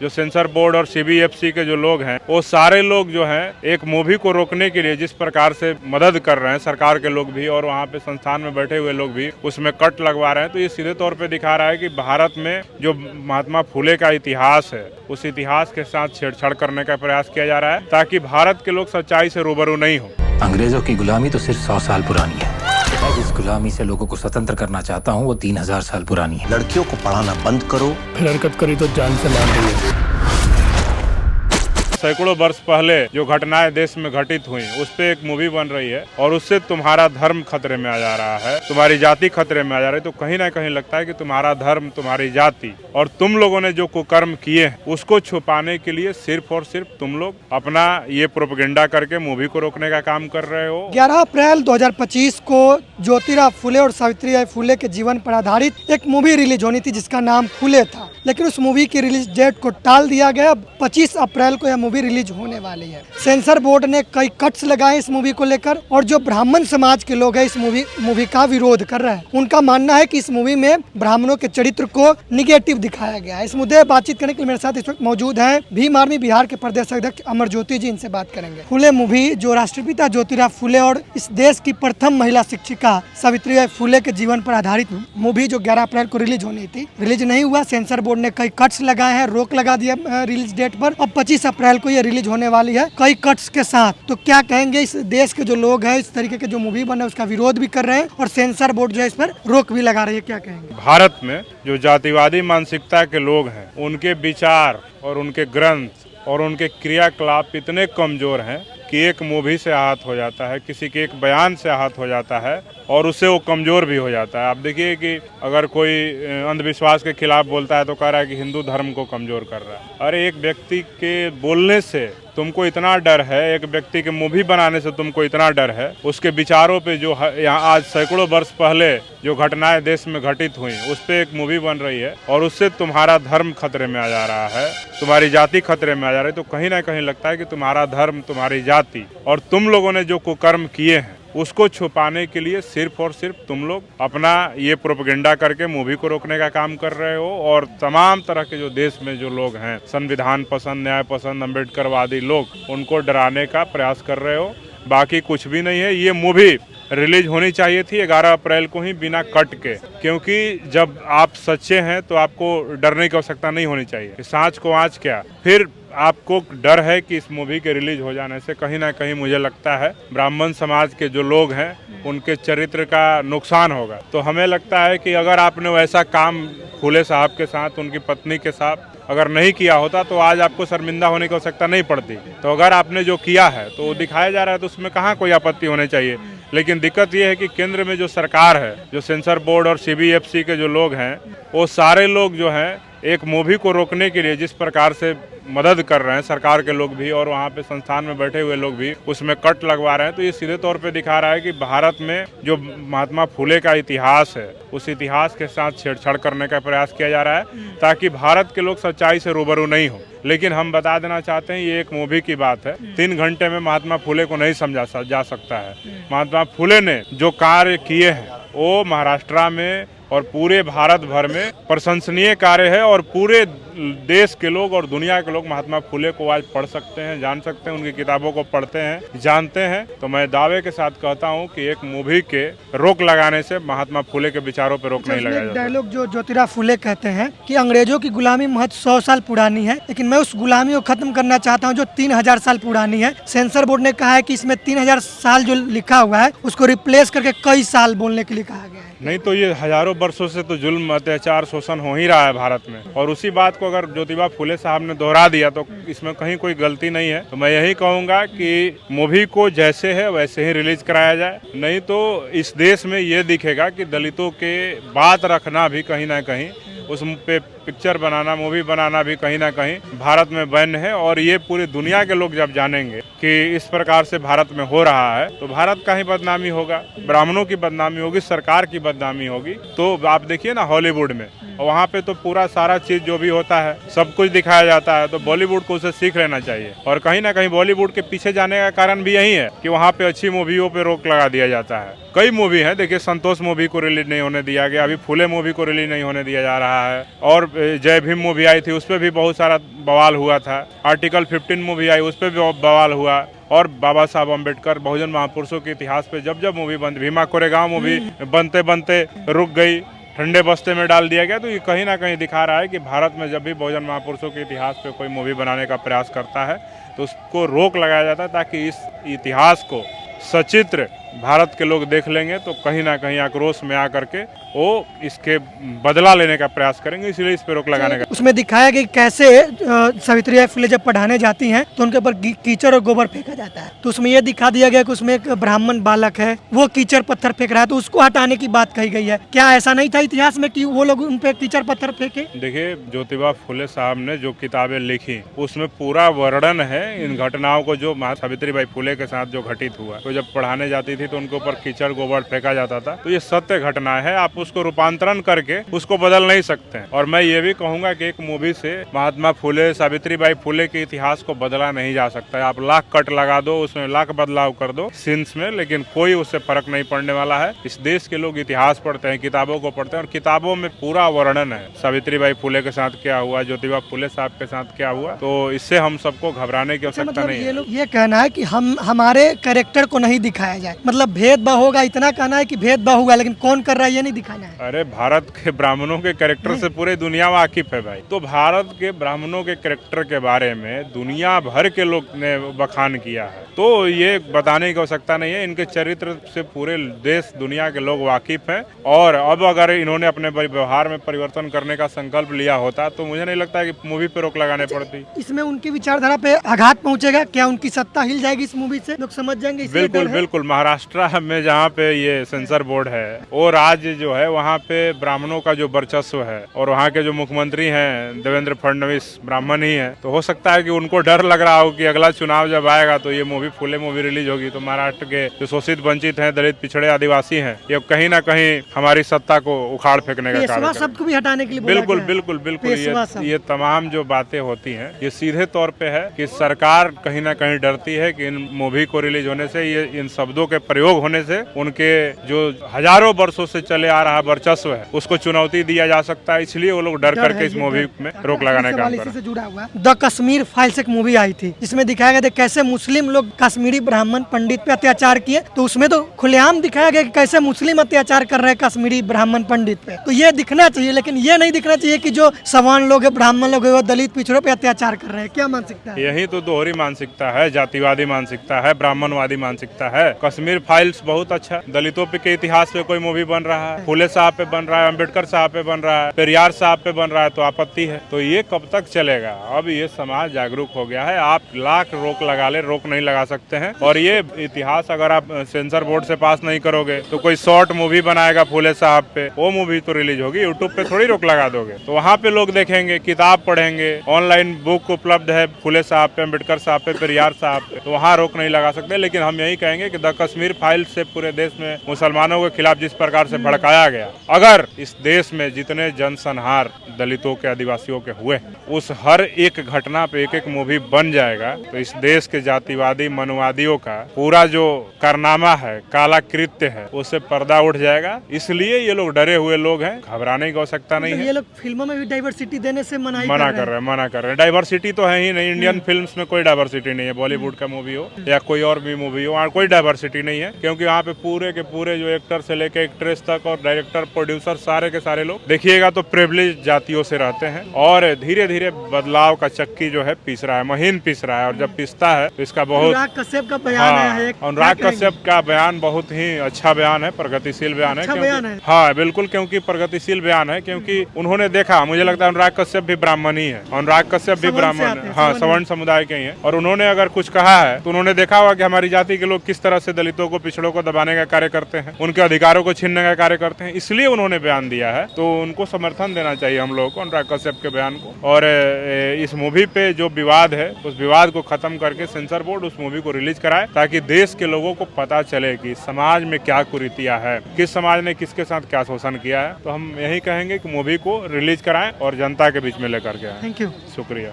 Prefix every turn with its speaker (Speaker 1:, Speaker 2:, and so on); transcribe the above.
Speaker 1: जो sensor board और CBFC के जो लोग हैं वो सारे लोग जो हैं एक मूवी को रोकने के लिए जिस प्रकार से मदद कर रहे हैं, सरकार के लोग भी और वहाँ पे संस्थान में बैठे हुए लोग भी उसमें कट लगवा रहे हैं, तो ये सीधे तौर पे दिखा रहा है कि भारत में जो महात्मा फुले का इतिहास है उस इतिहास के साथ छेड़छाड़ करने का प्रयास किया जा रहा है ताकि भारत के लोग सच्चाई से रूबरू नहीं हो।
Speaker 2: अंग्रेजों की गुलामी तो सिर्फ 100 साल पुरानी है। मैं जिस गुलामी से लोगों को स्वतंत्र करना चाहता हूँ वो 3000 साल पुरानी है।
Speaker 3: लड़कियों को पढ़ाना बंद करो,
Speaker 4: फिर हरकत करी तो जान से मार देंगे।
Speaker 1: सैकड़ों वर्ष पहले जो घटनाएं देश में घटित हुई उस पे एक मूवी बन रही है और उससे तुम्हारा धर्म खतरे में आ जा रहा है, तुम्हारी जाति खतरे में आ जा रही है। तो कहीं ना कहीं लगता है कि तुम्हारा धर्म, तुम्हारी जाति और तुम लोगों ने जो कुकर्म किए हैं उसको छुपाने के लिए सिर्फ और सिर्फ तुम लोग अपना ये प्रोपेगेंडा करके मूवी को रोकने का काम कर रहे हो।
Speaker 5: 11 अप्रैल 2025 को ज्योतिराव फुले और सावित्रीबाई फुले के जीवन पर आधारित एक मूवी रिलीज होनी थी जिसका नाम फुले था, लेकिन उस मूवी की रिलीज डेट को टाल दिया गया। 25 अप्रैल को यह मूवी रिलीज होने वाली है। सेंसर बोर्ड ने कई कट्स लगाए इस मूवी को लेकर और जो ब्राह्मण समाज के लोग हैं इस मूवी का विरोध कर रहे हैं। उनका मानना है कि इस मूवी में ब्राह्मणों के चरित्र को निगेटिव दिखाया गया है। इस मुद्दे पर बातचीत करने के लिए मेरे साथ इस वक्त मौजूद हैं भीम आर्मी बिहार के प्रदेश अध्यक्ष अमर ज्योति जी, इनसे बात करेंगे। फुले मूवी जो राष्ट्रपिता ज्योतिराव फुले और इस देश की प्रथम महिला शिक्षिका सावित्रीबाई फुले के जीवन पर आधारित मूवी जो 11 अप्रैल को रिलीज होनी थी, रिलीज नहीं हुआ। सेंसर बोर्ड ने कई कट्स लगाए हैं, रोक लगा दिया रिलीज डेट पर। अब 25 अप्रैल को ये रिलीज होने वाली है कई कट्स के साथ। तो क्या कहेंगे, इस देश के जो लोग हैं इस तरीके के जो मूवी बने उसका विरोध भी कर रहे हैं और सेंसर बोर्ड जो है इस पर रोक भी लगा रही है, क्या कहेंगे?
Speaker 1: भारत में जो जातिवादी मानसिकता के लोग हैं उनके विचार और उनके ग्रंथ और उनके क्रियाकलाप इतने कमजोर हैं कि एक मूवी से आहत हो जाता है, किसी के एक बयान से आहत हो जाता है और उससे वो कमज़ोर भी हो जाता है। आप देखिए कि अगर कोई अंधविश्वास के खिलाफ बोलता है तो कह रहा है कि हिंदू धर्म को कमज़ोर कर रहा है। अरे एक व्यक्ति के बोलने से तुमको इतना डर है, एक व्यक्ति के मूवी बनाने से तुमको इतना डर है, उसके विचारों पे जो यहाँ आज सैकड़ों वर्ष पहले जो घटनाएं देश में घटित हुई उस पे एक मूवी बन रही है और उससे तुम्हारा धर्म खतरे में आ जा रहा है, तुम्हारी जाति खतरे में आ जा रही है। तो कहीं ना कहीं लगता है कि तुम्हारा धर्म, तुम्हारी जाति और तुम लोगों ने जो कुकर्म किए हैं उसको छुपाने के लिए सिर्फ और सिर्फ तुम लोग अपना ये प्रोपेगेंडा करके मूवी को रोकने का काम कर रहे हो और तमाम तरह के जो देश में जो लोग हैं संविधान पसंद, न्याय पसंद, अम्बेडकरवादी लोग, उनको डराने का प्रयास कर रहे हो। बाकी कुछ भी नहीं है। ये मूवी रिलीज होनी चाहिए थी 11 अप्रैल को ही बिना कट के, क्योंकि जब आप सच्चे हैं तो आपको डरने की आवश्यकता नहीं होनी चाहिए। सांच को आँच क्या, फिर आपको डर है कि इस मूवी के रिलीज हो जाने से कहीं ना कहीं मुझे लगता है ब्राह्मण समाज के जो लोग हैं उनके चरित्र का नुकसान होगा। तो हमें लगता है कि अगर आपने वैसा काम फुले साहब के साथ, उनकी पत्नी के साथ अगर नहीं किया होता तो आज आपको शर्मिंदा होने की आवश्यकता नहीं पड़ती। तो अगर आपने जो किया है तो वो दिखाया जा रहा है तो उसमें कहाँ कोई आपत्ति होनी चाहिए। लेकिन दिक्कत ये है कि केंद्र में जो सरकार है, जो सेंसर बोर्ड और सीबीएफसी के जो लोग हैं वो सारे लोग जो हैं एक मूवी को रोकने के लिए जिस प्रकार से मदद कर रहे हैं, सरकार के लोग भी और वहाँ पे संस्थान में बैठे हुए लोग भी उसमें कट लगवा रहे हैं। तो ये सीधे तौर पे दिखा रहा है कि भारत में जो महात्मा फुले का इतिहास है उस इतिहास के साथ छेड़छाड़ करने का प्रयास किया जा रहा है ताकि भारत के लोग सच्चाई से रूबरू नहीं हो। लेकिन हम बता देना चाहते हैं ये एक मूवी की बात है, 3 घंटे में महात्मा फुले को नहीं समझा जा सकता है। महात्मा फुले ने जो कार्य किए हैं वो महाराष्ट्र में और पूरे भारत भर में प्रशंसनीय कार्य है और पूरे देश के लोग और दुनिया के लोग महात्मा फुले को आज पढ़ सकते हैं, जान सकते हैं, उनकी किताबों को पढ़ते हैं, जानते हैं। तो मैं दावे के साथ कहता हूं कि एक मूवी के रोक लगाने से महात्मा फुले के विचारों पर रोक नहीं लगाया जाता।
Speaker 5: डायलॉग जो ज्योतिराव फुले कहते हैं कि अंग्रेजों की गुलामी महज 100 साल पुरानी है, लेकिन मैं उस गुलामी को खत्म करना चाहता हूँ जो 3000 साल पुरानी है। सेंसर बोर्ड ने कहा है कि इसमें 3000 साल जो लिखा हुआ है उसको रिप्लेस करके कई साल बोलने के लिए कहा गया है।
Speaker 1: नहीं तो ये हजारों वर्षों से तो जुल्म, अत्याचार, शोषण हो ही रहा है भारत में और उसी बात को अगर ज्योतिबा फुले साहब ने दोहरा दिया तो इसमें कहीं कोई गलती नहीं है। तो मैं यही कहूँगा कि मूवी को जैसे है वैसे ही रिलीज कराया जाए, नहीं तो इस देश में ये दिखेगा कि दलितों के बात रखना भी कहीं ना कहीं, उस पे पिक्चर बनाना, मूवी बनाना भी कहीं ना कहीं भारत में बैन है। और ये पूरी दुनिया के लोग जब जानेंगे कि इस प्रकार से भारत में हो रहा है तो भारत का ही बदनामी होगा, ब्राह्मणों की बदनामी होगी, सरकार की बदनामी होगी। तो आप देखिए ना हॉलीवुड में, वहाँ पे तो पूरा सारा चीज जो भी होता है सब कुछ दिखाया जाता है। तो बॉलीवुड को उसे सीख लेना चाहिए और कहीं ना कहीं बॉलीवुड के पीछे जाने का कारण भी यही है कि वहाँ पे अच्छी मूवियों पे रोक लगा दिया जाता है। कई मूवी हैं, देखिए संतोष मूवी को रिलीज नहीं होने दिया गया, अभी फुले मूवी को रिलीज नहीं होने दिया जा रहा है और जय भीम मूवी आई थी, उस पर भी बहुत सारा बवाल हुआ था। आर्टिकल 15 मूवी आई, उस पर भी बवाल हुआ। और बाबा साहब अम्बेडकर, बहुजन महापुरुषों के इतिहास पे जब जब मूवी बन, भीमा कोरेगांव मूवी बनते बनते रुक गई, ठंडे बस्ते में डाल दिया गया। तो ये कहीं ना कहीं दिखा रहा है कि भारत में जब भी बहुजन महापुरुषों के इतिहास पे कोई मूवी बनाने का प्रयास करता है तो उसको रोक लगाया जाता है, ताकि इस इतिहास को सचित्र भारत के लोग देख लेंगे तो कहीं ना कहीं आक्रोश में आकर के वो इसके बदला लेने का प्रयास करेंगे, इसलिए इस पे रोक लगाने का।
Speaker 5: उसमें दिखाया कि कैसे सावित्रीबाई फुले जब पढ़ाने जाती हैं तो उनके ऊपर कीचड़ और गोबर फेंका जाता है। तो उसमें यह दिखा दिया गया कि उसमें एक ब्राह्मण बालक है, वो कीचड़ पत्थर फेंक रहा है, तो उसको हटाने की बात कही गई है। क्या ऐसा नहीं था इतिहास में कि वो लोग उन पे कीचड़ पत्थर फेंके?
Speaker 1: देखिए, ज्योतिबा फुले साहब ने जो किताबें लिखी उसमें पूरा वर्णन है इन घटनाओं को, जो सावित्रीबाई फुले के साथ जो घटित हुआ। तो जब पढ़ाने जाती थी तो उनके ऊपर कीचड़ गोबर फेंका जाता था। तो ये सत्य घटना है, आप उसको रूपांतरण करके उसको बदल नहीं सकते हैं। और मैं ये भी कहूंगा कि एक मूवी से महात्मा फुले, सावित्रीबाई फुले के इतिहास को बदला नहीं जा सकता है। आप लाख कट लगा दो, उसमें लाख बदलाव कर दो सीन्स में, लेकिन कोई उससे फर्क नहीं पड़ने वाला है। इस देश के लोग इतिहास पढ़ते हैं, किताबों को पढ़ते हैं, और किताबों में पूरा वर्णन है सावित्रीबाई फुले के साथ क्या हुआ, ज्योतिबा फुले साहब के साथ क्या हुआ। तो इससे हम सबको घबराने की आवश्यकता नहीं है।
Speaker 5: ये लोग ये कहना है कि हमारे कैरेक्टर को नहीं दिखाया जाए, मतलब भेदभाव होगा, इतना कहना है कि भेदभाव होगा, लेकिन कौन कर रहा है ये नहीं दिखाना है।
Speaker 1: अरे भारत के ब्राह्मणों के कैरेक्टर से पूरे दुनिया वाकिफ है भाई। तो भारत के ब्राह्मणों के कैरेक्टर के बारे में दुनिया भर के लोग ने बखान किया है, तो ये बताने की आवश्यकता नहीं है। इनके चरित्र से पूरे देश दुनिया के लोग वाकिफ हैं। और अब अगर इन्होंने अपने व्यवहार में परिवर्तन करने का संकल्प लिया होता तो मुझे नहीं लगता कि मूवी पे रोक लगाने पड़ती।
Speaker 5: इसमें उनकी विचारधारा पे आघात पहुंचेगा क्या? उनकी सत्ता हिल जाएगी इस मूवी से, लोग समझ जाएंगे?
Speaker 1: बिल्कुल बिल्कुल। महाराष्ट्र में जहाँ पे ये सेंसर बोर्ड है, वो राज्य जो है वहाँ पे ब्राह्मणों का जो वर्चस्व है, और वहाँ के जो मुख्यमंत्री हैं देवेंद्र फडणवीस ब्राह्मण ही है। तो हो सकता है कि उनको डर लग रहा हो कि अगला चुनाव जब आएगा तो ये मूवी फुले मूवी रिलीज होगी तो महाराष्ट्र के जो शोषित वंचित हैं, दलित पिछड़े आदिवासी हैं, ये कहीं ना कहीं हमारी सत्ता को उखाड़ फेंकने का कार्य
Speaker 5: सबको भी हटाने के लिए
Speaker 1: बिल्कुल बिल्कुल बिल्कुल। ये तमाम जो बातें होती हैं ये सीधे तौर पे है कि सरकार कहीं ना कहीं डरती है कि इन मूवी को रिलीज होने से, ये इन शब्दों के प्रयोग होने से उनके जो हजारों वर्षों से चले आ रहा वर्चस्व है उसको चुनौती दिया जा सकता है। इसलिए वो लोग डर करके इस मूवी में रोक लगाने का काम कर रहे हैं।
Speaker 5: जुड़ा हुआ द कश्मीर फाइल्स एक मूवी आई थी जिसमें दिखाया गया था कैसे मुस्लिम लोग कश्मीरी ब्राह्मण पंडित पे अत्याचार किए। तो उसमें तो खुलेआम दिखाया गया कि कैसे मुस्लिम अत्याचार कर रहे हैं कश्मीरी ब्राह्मण पंडित पे। तो ये दिखना चाहिए, लेकिन ये नहीं दिखना चाहिए कि जो सवर्ण लोग है, ब्राह्मण लोग है, वो दलित पिछड़ों पे अत्याचार कर रहे हैं। क्या मानसिकता है?
Speaker 1: यही तो दोहरी मानसिकता है, जातिवादी मानसिकता है, ब्राह्मणवादी मानसिकता है। कश्मीर फाइल्स बहुत अच्छा, दलितों पे के इतिहास पे कोई मूवी बन रहा है, फुले साहब पे बन रहा है, अम्बेडकर साहब पे बन रहा है, पेरियार साहब पे बन रहा है, तो आपत्ति है। तो ये कब तक चलेगा? अब ये समाज जागरूक हो गया है, आप लाख रोक लगा ले, रोक नहीं लगा सकते हैं। और ये इतिहास अगर आप सेंसर बोर्ड से पास नहीं करोगे तो कोई शॉर्ट मूवी बनाएगा फुले साहब पे, वो मूवी तो रिलीज होगी, यूट्यूब पे थोड़ी रोक लगा दोगे। तो वहाँ पे लोग देखेंगे, किताब पढ़ेंगे, ऑनलाइन बुक उपलब्ध है फुले साहब पे, अम्बेडकर साहब पे, पेरियार साहब पे, तो वहाँ रोक नहीं लगा सकते। लेकिन हम यही कहेंगे कि द कश्मीर फाइल से पूरे देश में मुसलमानों के खिलाफ जिस प्रकार से भड़काया गया, अगर इस देश में जितने जनसंहार दलितों के, आदिवासियों के हुए, उस हर एक घटना पे एक एक मूवी बन जाएगा तो इस देश के जातिवादी मनुवादियों का पूरा जो कारनामा है, काला कृत्य है, उससे पर्दा उठ जाएगा। इसलिए ये लोग डरे हुए लोग हैं, घबराने की आवश्यकता नहीं है।
Speaker 5: ये लोग फिल्मों में भी डाइवर्सिटी देने से मना कर रहे हैं।
Speaker 1: डाइवर्सिटी तो है ही नहीं, इंडियन फिल्म्स में कोई डाइवर्सिटी नहीं है। बॉलीवुड का मूवी हो या कोई और भी मूवी हो, वहाँ कोई डाइवर्सिटी नहीं है, क्योंकि वहाँ पे पूरे के पूरे जो एक्टर से लेके एक्ट्रेस तक और डायरेक्टर, प्रोड्यूसर, सारे के सारे लोग देखिएगा तो प्रिविलेज जातियों से रहते हैं। और धीरे धीरे बदलाव का चक्की जो है पीस रहा है, महीन पीस रहा है। और जब पीसता है तो इसका बहुत
Speaker 5: अनुराग कश्यप का बयान है,
Speaker 1: अनुराग कश्यप का बयान बहुत ही अच्छा बयान है, प्रगतिशील बयान है। हाँ बिल्कुल, क्योंकि प्रगतिशील बयान है, क्योंकि उन्होंने देखा, मुझे लगता है अनुराग कश्यप भी ब्राह्मण ही है, अनुराग कश्यप भी ब्राह्मण है, हाँ सवर्ण समुदाय के ही है। और उन्होंने अगर कुछ कहा है तो उन्होंने देखा हुआ कि हमारी जाति के लोग किस तरह से दलितों को, पिछड़ों को दबाने का कार्य करते हैं, उनके अधिकारों को छीनने का कार्य करते हैं, इसलिए उन्होंने बयान दिया है। तो उनको समर्थन देना चाहिए हम लोगों को, अनुराग कश्यप के बयान को। और इस मूवी पे जो विवाद है उस विवाद को खत्म करके सेंसर बोर्ड उस मूवी को रिलीज कराए, ताकि देश के लोगों को पता चले कि समाज में क्या कुरीतियां है, किस समाज ने किसके साथ क्या शोषण किया है। तो हम यही कहेंगे कि मूवी को रिलीज कराएं और जनता के बीच में लेकर के आए।
Speaker 5: थैंक यू,
Speaker 1: शुक्रिया।